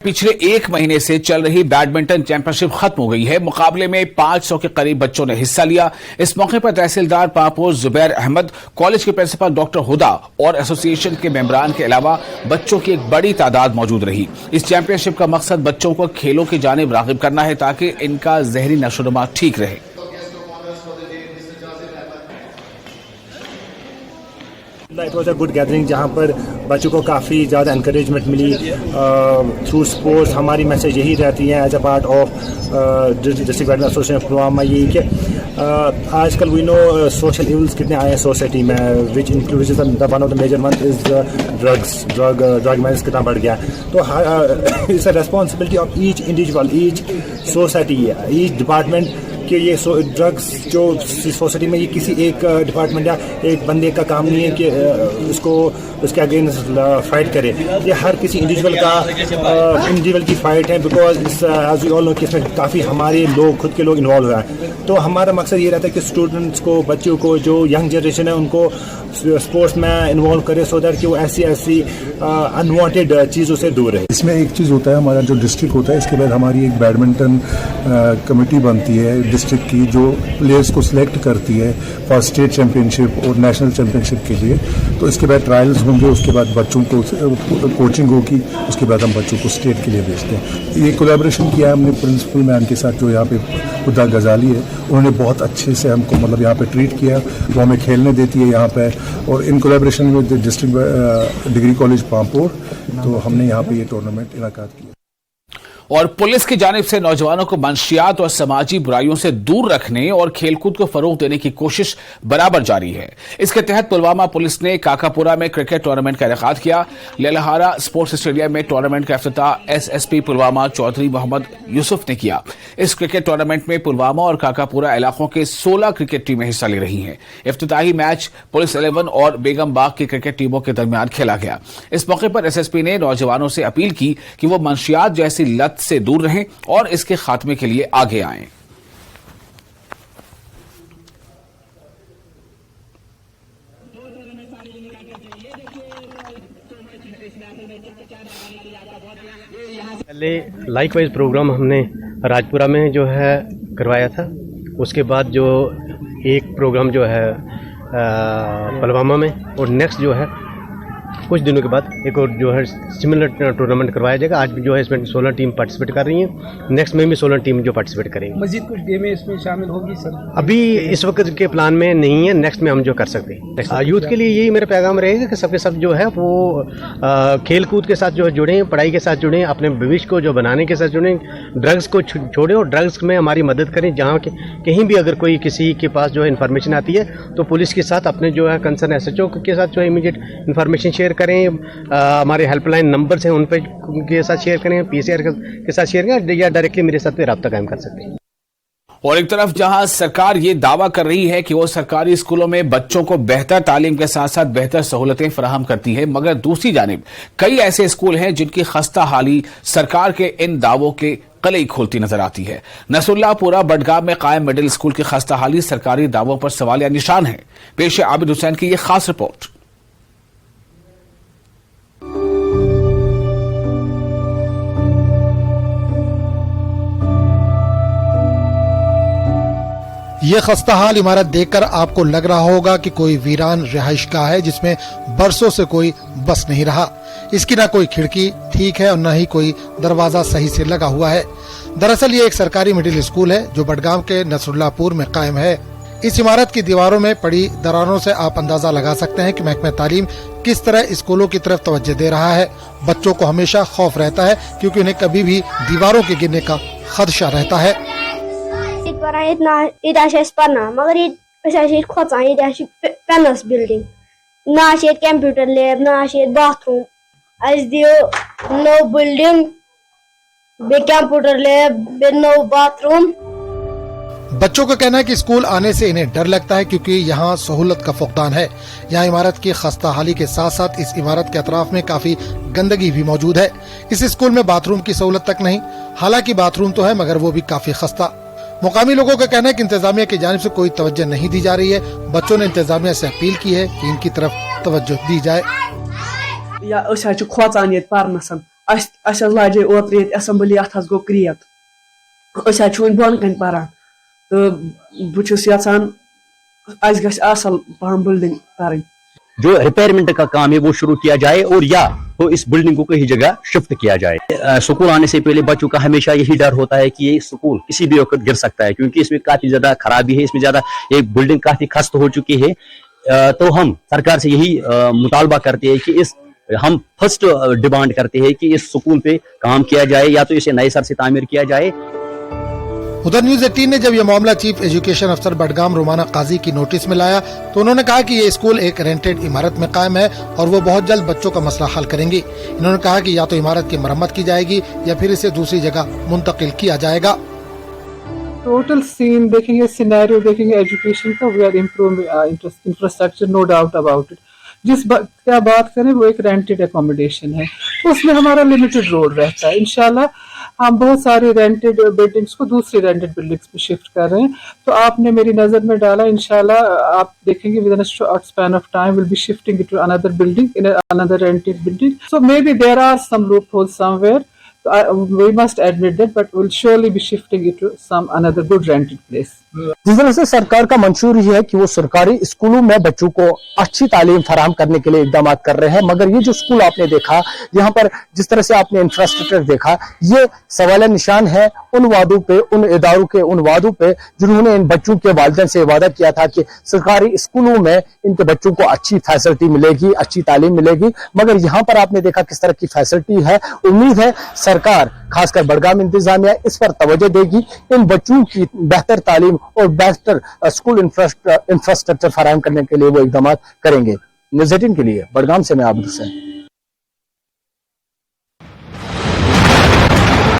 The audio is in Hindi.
पिछले एक महीने से चल रही बैडमिंटन चैंपियनशिप खत्म हो गई है। मुकाबले में 500 के करीब बच्चों ने हिस्सा लिया। इस मौके पर तहसीलदार पापोर जुबैर अहमद, कॉलेज के प्रिंसिपल डॉक्टर हुदा और एसोसिएशन के मेंबरान के अलावा बच्चों की एक बड़ी तादाद मौजूद रही। इस चैंपियनशिप का मकसद बच्चों को खेलों की जानिब रागिब करना है ताकि इनका जहनी नशोनुमा ठीक रहे। It was a good gathering जहाँ पर बच्चों को काफ़ी ज़्यादा इंकरेजमेंट मिली थ्रू स्पोर्ट्स। हमारी मैसेज यही रहती है as a part of district badminton association Pulwama, ये कि आजकल वी नो सोशल इवल्स कितने आए हैं सोसाइटी में, which includes one of the major one is drug menace कितना बढ़ गया। तो it's a responsibility of each individual, each society, each department कि ये ड्रग्स जो सोसाइटी में ये किसी एक डिपार्टमेंट या एक बंदे का काम नहीं है कि उसको उसके अगेंस्ट फाइट करे। ये हर किसी इंडिविजुअल की फाइट है, because as we all know कि इसमें काफ़ी हमारे लोग खुद के लोग इन्वॉल्व हैं। तो हमारा मकसद ये रहता है कि स्टूडेंट्स को, बच्चों को, जो यंग जनरेशन है उनको स्पोर्ट्स में इन्वॉल्व करे सो दैट कि वो ऐसी अनवांटेड चीज़ों से दूर रहे। इसमें एक चीज़ होता है, हमारा जो डिस्ट्रिक्ट होता है इसके बाद हमारी एक बैडमिंटन कमेटी बनती है डिस्ट्रिक्ट की, जो प्लेयर्स को सिलेक्ट करती है फॉर स्टेट चैंपियनशिप और नेशनल चैंपियनशिप के लिए। तो इसके बाद ट्रायल्स होंगे, उसके बाद बच्चों को कोचिंग होगी, उसके बाद हम बच्चों को स्टेट के लिए भेजते हैं। ये कोलैबोरेशन किया हमने प्रिंसिपल मैम के साथ, जो यहाँ पे हुदा गजाली है, उन्होंने बहुत अच्छे से हमको मतलब यहाँ पे ट्रीट किया। वो हमें खेलने देती है यहाँ पे, और इन कोलैबोरेशन में डिस्ट्रिक्ट डिग्री कॉलेज पापोर, तो हमने यहाँ पे ये टूर्नामेंट इनाकाद किया। और पुलिस की जानिब से नौजवानों को मंशियात और समाजी बुराइयों से दूर रखने और खेलकूद को फरोग देने की कोशिश बराबर जारी है। इसके तहत पुलवामा पुलिस ने काकापुरा में क्रिकेट टूर्नामेंट का इनेकाद किया। लेलहारा स्पोर्ट्स स्टेडियम में टूर्नामेंट का इफ्तिताह एसएसपी पुलवामा चौधरी मोहम्मद यूसुफ ने किया। इस क्रिकेट टूर्नामेंट में पुलवामा और काकापुरा इलाकों के 16 क्रिकेट टीमें हिस्सा ले रही हैं। इफ्तिताही मैच पुलिस 11 और बेगम बाग की क्रिकेट टीमों के दरमियान खेला गया। इस मौके पर एसएसपी ने नौजवानों से अपील की कि वो मंशियात जैसी लत से दूर रहें और इसके खात्मे के लिए आगे आएं। पहले लाइकवाइज प्रोग्राम हमने राजपुरा में जो है करवाया था, उसके बाद जो एक प्रोग्राम जो है पुलवामा में, और नेक्स्ट जो है कुछ दिनों के बाद एक और जो है सिमिलर टूर्नामेंट करवाया जाएगा। आज जो है इसमें 16 टीम पार्टिसिपेट कर रही हैं, नेक्स्ट में भी 16 टीम जो पार्टिसिपेट करेंगी। मजीद कुछ गेमें इसमें शामिल होगी सर? अभी इस वक्त के प्लान में नहीं है, नेक्स्ट में हम जो कर सकते हैं। यूथ के लिए यही मेरा पैगाम रहेगा कि सबके सब जो है वो खेल कूद के साथ जो है जुड़ें, पढ़ाई के साथ जुड़ें, अपने भविष्य को जो बनाने के साथ जुड़ें, ड्रग्स को छोड़ें और ड्रग्स में हमारी मदद करें। जहाँ कहीं भी अगर कोई किसी के पास जो है इन्फॉर्मेशन आती है तो पुलिस के साथ अपने जो है कंसर्न एसएचओ के साथ जो है इमीडिएट इन्फॉर्मेशन शेयर करें। हमारे हेल्पलाइन नंबर्स हैं, उन पे के साथ शेयर करें, पीसीआर के साथ शेयर करें, या डायरेक्टली मेरे साथ रब्ता कायम कर सकते हैं। और एक तरफ जहां सरकार ये दावा कर रही है कि वो सरकारी स्कूलों में बच्चों को बेहतर तालीम के साथ साथ बेहतर सहूलतें फराहम करती है, मगर दूसरी जानिब कई ऐसे स्कूल हैं जिनकी खस्ता हाली सरकार के इन दावों के कलई खोलती नजर आती है। नसरुल्लाहपुरा बडगाम में कायम मिडिल स्कूल की खस्ता हाली सरकारी दावों पर सवालिया निशान है। पेश है आबिद हुसैन की यह खास रिपोर्ट। ये खस्ताहाल इमारत देखकर आपको लग रहा होगा कि कोई वीरान रिहाइशगाह है जिसमें बरसों से कोई बस नहीं रहा। इसकी ना कोई खिड़की ठीक है और न ही कोई दरवाजा सही से लगा हुआ है। दरअसल ये एक सरकारी मिडिल स्कूल है जो बडगाम के नसरुल्लाहपुर में कायम है। इस इमारत की दीवारों में पड़ी दरारों से आप अंदाजा लगा सकते हैं कि महकमा तालीम किस तरह स्कूलों की तरफ तवज्जो दे रहा है। बच्चों को हमेशा खौफ रहता है क्योंकि उन्हें कभी भी दीवारों के गिरने का खदशा रहता है। मगर पेनस बिल्डिंग ना कंप्यूटर लैब ना बाथरूम नो बिल्डिंग बे कंप्यूटर लैब बे नो बाथरूम। बच्चों का कहना है कि स्कूल आने से इन्हें डर लगता है क्योंकि यहाँ सहूलत का फुकदान है। यहाँ इमारत की खस्ता हाली के साथ साथ इस इमारत के अतराफ में काफी गंदगी भी मौजूद है। इस स्कूल में बाथरूम की सहूलत तक नहीं, हालांकि बाथरूम तो है मगर वो भी काफी खस्ता। मुकामी लोगों का कहना है कि इंतजामिया की जानिब से कोई तवज्जो नहीं दी जा रही है। बच्चों ने इंतजामिया से अपील की है कि इनकी तरफ तवज्जो दी जाए। अस लाजे ओत्र असेंबली अथ गो क्रिएट अस वन बन कन पारान तो बहुत यहान अस गस असल पहम बिल्डिंग कर जो रिपेयरमेंट का काम है वो शुरू किया जाए और या तो इस बिल्डिंग को कहीं जगह शिफ्ट किया जाए। स्कूल आने से पहले बच्चों का हमेशा यही डर होता है कि ये स्कूल किसी भी वक्त गिर सकता है, क्योंकि इसमें काफी ज्यादा खराबी है, इसमें ज्यादा एक बिल्डिंग काफी खस्त हो चुकी है। तो हम सरकार से यही मुतालबा करते हैं कि हम फर्स्ट डिमांड करते हैं कि इस स्कूल पे काम किया जाए या तो इसे नए सर से तामीर किया जाए। उधर न्यूज 18 ने जब यह मामला चीफ एजुकेशन अफसर बडगाम रोमाना काजी की नोटिस में लाया तो उन्होंने कहा कि ये स्कूल एक रेंटेड इमारत में कायम है और वो बहुत जल्द बच्चों का मसला हल करेंगे। इन्होंने कहा कि या तो इमारत की मरम्मत की जाएगी या फिर इसे दूसरी जगह मुंतकिल किया जाएगा। टोटल सीन देखेंगे, सिनेरियो देखेंगे एजुकेशन का, we are improving infrastructure, no doubt about it. क्या बात करें वो एक रेंटेड एकोमोडेशन है तो उसमें हमारा लिमिटेड रोल रहता है। इंशाल्लाह हम बहुत सारी रेंटेड बिल्डिंग्स को दूसरी रेंटेड बिल्डिंग्स में शिफ्ट कर रहे हैं। तो आपने मेरी नजर में डाला, इंशाल्लाह आप देखेंगे within a short span of time will be shifting it to another building in another rented building. So maybe there are some loopholes somewhere, we must admit that, but we'll surely be shifting it to some another good rented place. जिस तरह से सरकार का मंशूर ये है कि वो सरकारी स्कूलों में बच्चों को अच्छी तालीम फराहम करने के लिए इकदाम कर रहे हैं, मगर ये जो स्कूल आपने देखा, यहाँ पर जिस तरह से आपने इंफ्रास्ट्रक्चर देखा, ये सवाल निशान है उन वादों पे, उन इदारों के उन वादों पे जिन्होंने इन बच्चों के वालिदैन से वादा किया था कि सरकारी स्कूलों में इनके बच्चों को अच्छी फैसिलिटी मिलेगी, अच्छी तालीम मिलेगी। मगर यहाँ पर आपने देखा किस तरह की फैसिलिटी है। उम्मीद है सरकार खासकर बडगाम इंतजामिया इस पर तवज्जो देगी, इन बच्चों की बेहतर तालीम और बेहतर स्कूल इंफ्रास्ट्रक्चर फराहम करने के लिए वो इकदाम करेंगे। न्यूज़ 18 के लिए बडगाम से मैं आबिद हुसैन।